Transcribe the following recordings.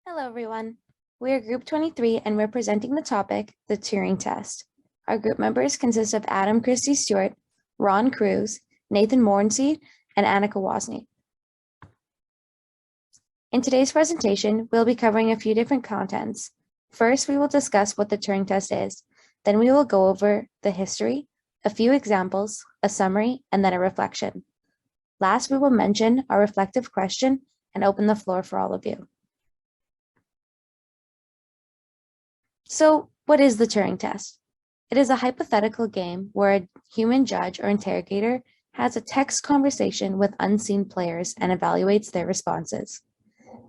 Hello, everyone. We are Group 23 and we're presenting the topic, the Turing Test. Our group members consist of Adam Christie Stewart, Ron Cruz, Nathan Mornsey, and Annika Wozni. In today's presentation, we'll be covering a few different contents. First, we will discuss what the Turing Test is. Then we will go over the history, a few examples, a summary, and then a reflection. Last, we will mention our reflective question and open the floor for all of you. So, what is the Turing Test? It is a hypothetical game where a human judge or interrogator has a text conversation with unseen players and evaluates their responses.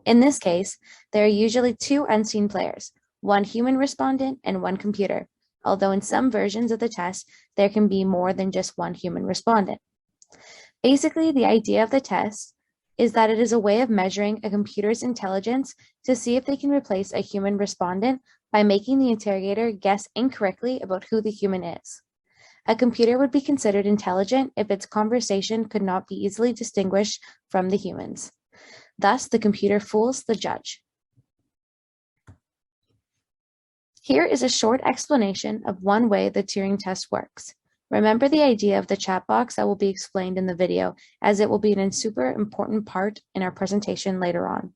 In this case, there are usually two unseen players, one human respondent and one computer, although in some versions of the test, there can be more than just one human respondent. Basically, the idea of the test is that it is a way of measuring a computer's intelligence to see if they can replace a human respondent by making the interrogator guess incorrectly about who the human is. A computer would be considered intelligent if its conversation could not be easily distinguished from the humans. Thus, the computer fools the judge. Here is a short explanation of one way the Turing test works. Remember the idea of the chat box that will be explained in the video, as it will be a super important part in our presentation later on.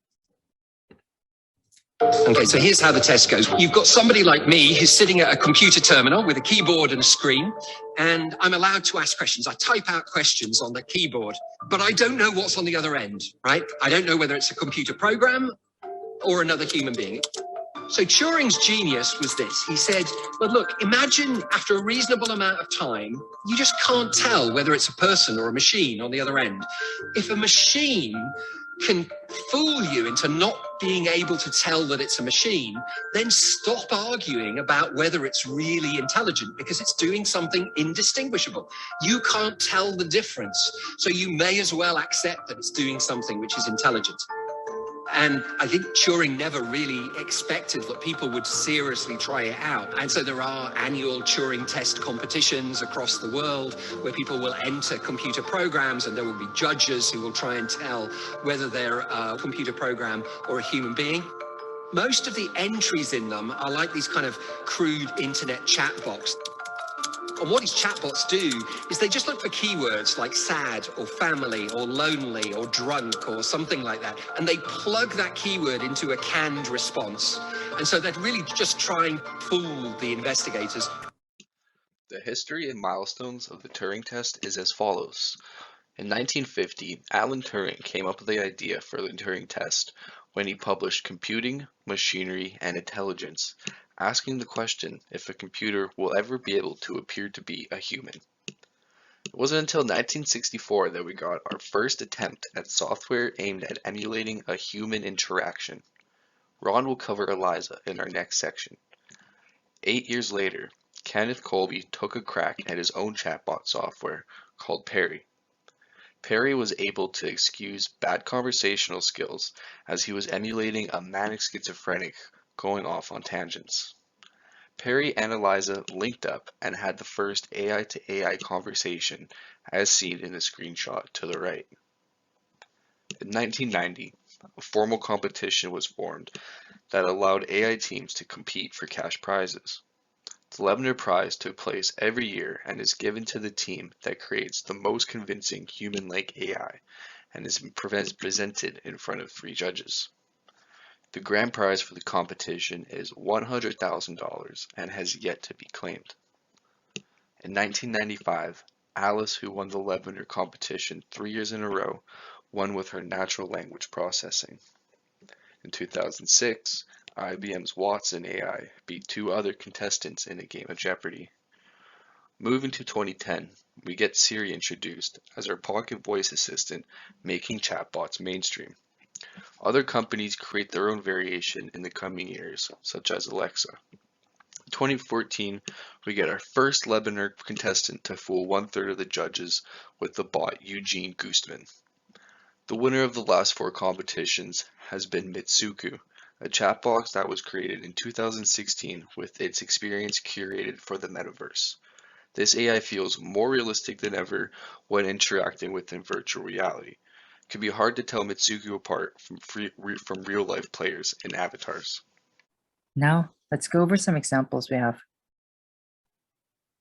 Okay, so here's how the test goes. You've got somebody like me who's sitting at a computer terminal with a keyboard and a screen, and I'm allowed to ask questions. I type out questions on the keyboard, but I don't know what's on the other end, right? I don't know whether it's a computer program or another human being. So Turing's genius was this. He said, well, look, imagine after a reasonable amount of time, you just can't tell whether it's a person or a machine on the other end. If a machine can fool you into not being able to tell that it's a machine, then stop arguing about whether it's really intelligent, because it's doing something indistinguishable. You can't tell the difference, so you may as well accept that it's doing something which is intelligent. And I think Turing never really expected that people would seriously try it out. And so there are annual Turing test competitions across the world where people will enter computer programs, and there will be judges who will try and tell whether they're a computer program or a human being. Most of the entries in them are like these kind of crude internet chat box. And what these chatbots do is they just look for keywords like sad or family or lonely or drunk or something like that. And they plug that keyword into a canned response. And so they're really just trying to fool the investigators. The history and milestones of the Turing test is as follows. In 1950, Alan Turing came up with the idea for the Turing test when he published Computing, Machinery, and Intelligence, asking the question if a computer will ever be able to appear to be a human. It wasn't until 1964 that we got our first attempt at software aimed at emulating a human interaction. Ron will cover ELIZA in our next section. 8 years later, Kenneth Colby took a crack at his own chatbot software called Perry. Perry was able to excuse bad conversational skills as he was emulating a manic schizophrenic going off on tangents. Perry and ELIZA linked up and had the first AI-to-AI conversation as seen in the screenshot to the right. In 1990, a formal competition was formed that allowed AI teams to compete for cash prizes. The Levener Prize took place every year and is given to the team that creates the most convincing human-like AI and is presented in front of 3 judges. The grand prize for the competition is $100,000 and has yet to be claimed. In 1995, Alice, who won the Levener competition 3 years in a row, won with her natural language processing. In 2006, IBM's Watson AI beat 2 other contestants in a game of Jeopardy! Moving to 2010, we get Siri introduced as our pocket voice assistant, making chatbots mainstream. Other companies create their own variation in the coming years, such as Alexa. In 2014, we get our first Levener contestant to fool 1/3 of the judges with the bot Eugene Goostman. The winner of the last 4 competitions has been Mitsuku, a chatbot that was created in 2016 with its experience curated for the metaverse. This AI feels more realistic than ever when interacting within virtual reality, could be hard to tell Mitsuki apart from real-life players and avatars. Now, let's go over some examples we have.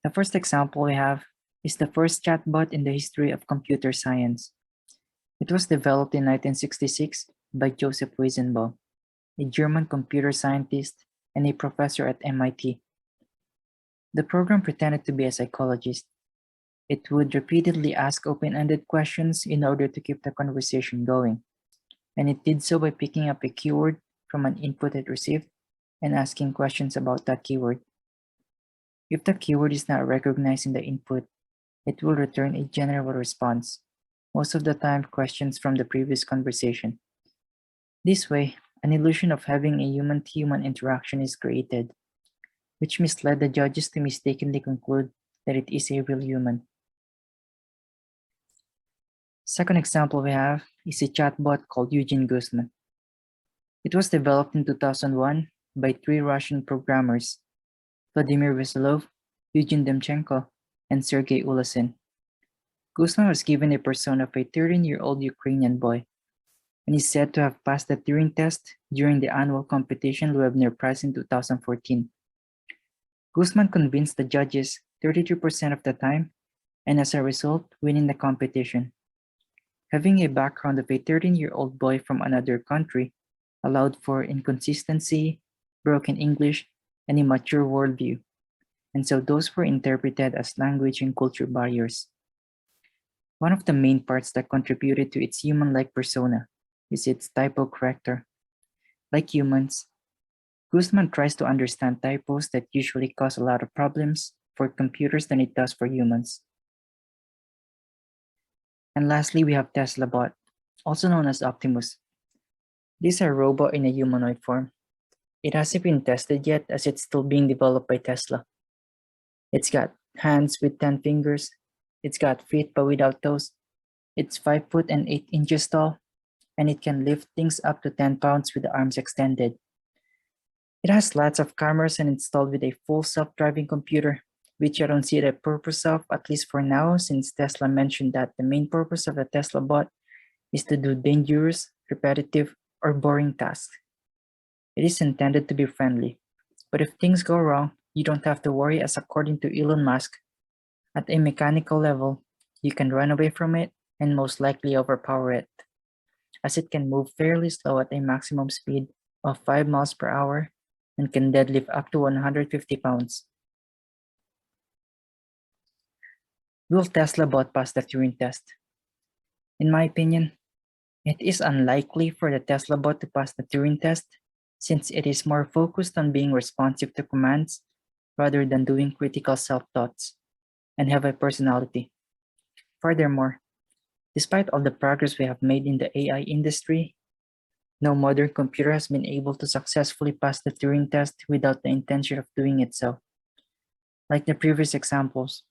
The first example we have is the first chatbot in the history of computer science. It was developed in 1966 by Joseph Weizenbaum, a German computer scientist and a professor at MIT. The program pretended to be a psychologist. It would repeatedly ask open-ended questions in order to keep the conversation going, and it did so by picking up a keyword from an input it received and asking questions about that keyword. If the keyword is not recognized in the input, it will return a general response, most of the time questions from the previous conversation. This way, an illusion of having a human-to-human interaction is created, which misled the judges to mistakenly conclude that it is a real human. Second example we have is a chatbot called Eugene Guzman. It was developed in 2001 by three Russian programmers, Vladimir Veselov, Eugene Demchenko, and Sergei Ulasin. Guzman was given a persona of a 13-year-old Ukrainian boy, and is said to have passed the Turing Test during the annual competition Loebner Prize in 2014. Guzman convinced the judges 32% of the time, and as a result, winning the competition. Having a background of a 13-year-old boy from another country allowed for inconsistency, broken English, and a mature worldview, and so those were interpreted as language and culture barriers. One of the main parts that contributed to its human-like persona is its typo corrector. Like humans, Guzman tries to understand typos that usually cause a lot of problems for computers than it does for humans. And lastly, we have TeslaBot, also known as Optimus. This is a robot in a humanoid form. It hasn't been tested yet as it's still being developed by Tesla. It's got hands with 10 fingers, it's got feet but without toes, it's 5 foot and 8 inches tall, and it can lift things up to 10 pounds with the arms extended. It has lots of cameras and installed with a full self-driving computer, which I don't see the purpose of, at least for now, since Tesla mentioned that the main purpose of the Tesla bot is to do dangerous, repetitive, or boring tasks. It is intended to be friendly, but if things go wrong, you don't have to worry, as according to Elon Musk, at a mechanical level, you can run away from it and most likely overpower it, as it can move fairly slow at a maximum speed of 5 miles per hour and can deadlift up to 150 pounds. Will Tesla bot pass the Turing test? In my opinion, it is unlikely for the Tesla bot to pass the Turing test, since it is more focused on being responsive to commands rather than doing critical self-thoughts, and have a personality. Furthermore, despite all the progress we have made in the AI industry, no modern computer has been able to successfully pass the Turing test without the intention of doing it so. Like the previous examples,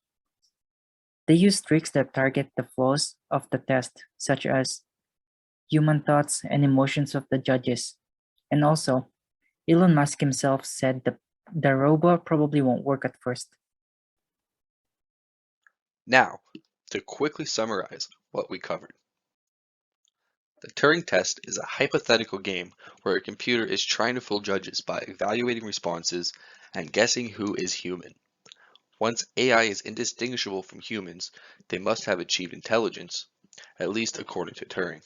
they use tricks that target the flaws of the test, such as human thoughts and emotions of the judges. And also, Elon Musk himself said the robot probably won't work at first. Now, to quickly summarize what we covered. The Turing test is a hypothetical game where a computer is trying to fool judges by evaluating responses and guessing who is human. Once AI is indistinguishable from humans, they must have achieved intelligence, at least according to Turing.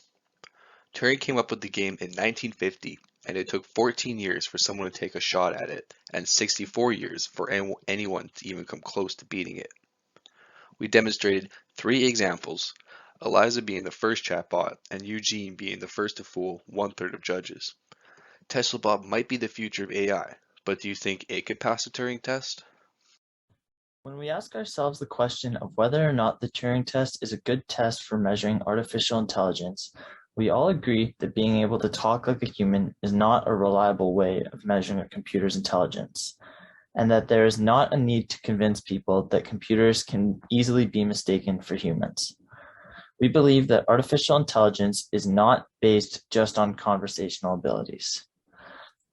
Turing came up with the game in 1950, and it took 14 years for someone to take a shot at it, and 64 years for anyone to even come close to beating it. We demonstrated 3 examples, Eliza being the first chatbot, and Eugene being the first to fool 1/3 of judges. TeslaBot might be the future of AI, but do you think it could pass the Turing test? When we ask ourselves the question of whether or not the Turing test is a good test for measuring artificial intelligence, we all agree that being able to talk like a human is not a reliable way of measuring a computer's intelligence, and that there is not a need to convince people that computers can easily be mistaken for humans. We believe that artificial intelligence is not based just on conversational abilities.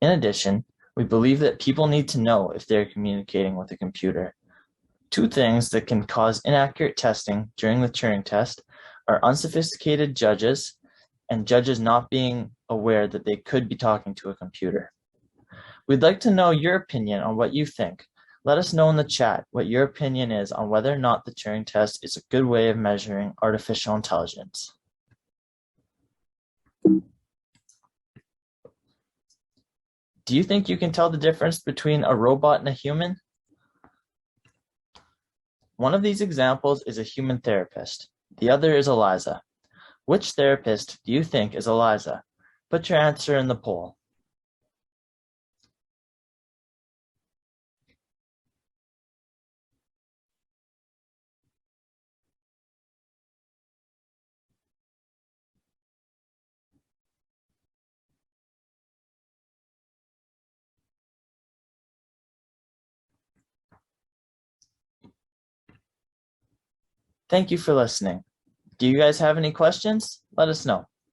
In addition, we believe that people need to know if they're communicating with a computer. 2 things that can cause inaccurate testing during the Turing test are unsophisticated judges and judges not being aware that they could be talking to a computer. We'd like to know your opinion on what you think. Let us know in the chat what your opinion is on whether or not the Turing test is a good way of measuring artificial intelligence. Do you think you can tell the difference between a robot and a human? One of these examples is a human therapist. The other is Eliza. Which therapist do you think is Eliza? Put your answer in the poll. Thank you for listening. Do you guys have any questions? Let us know.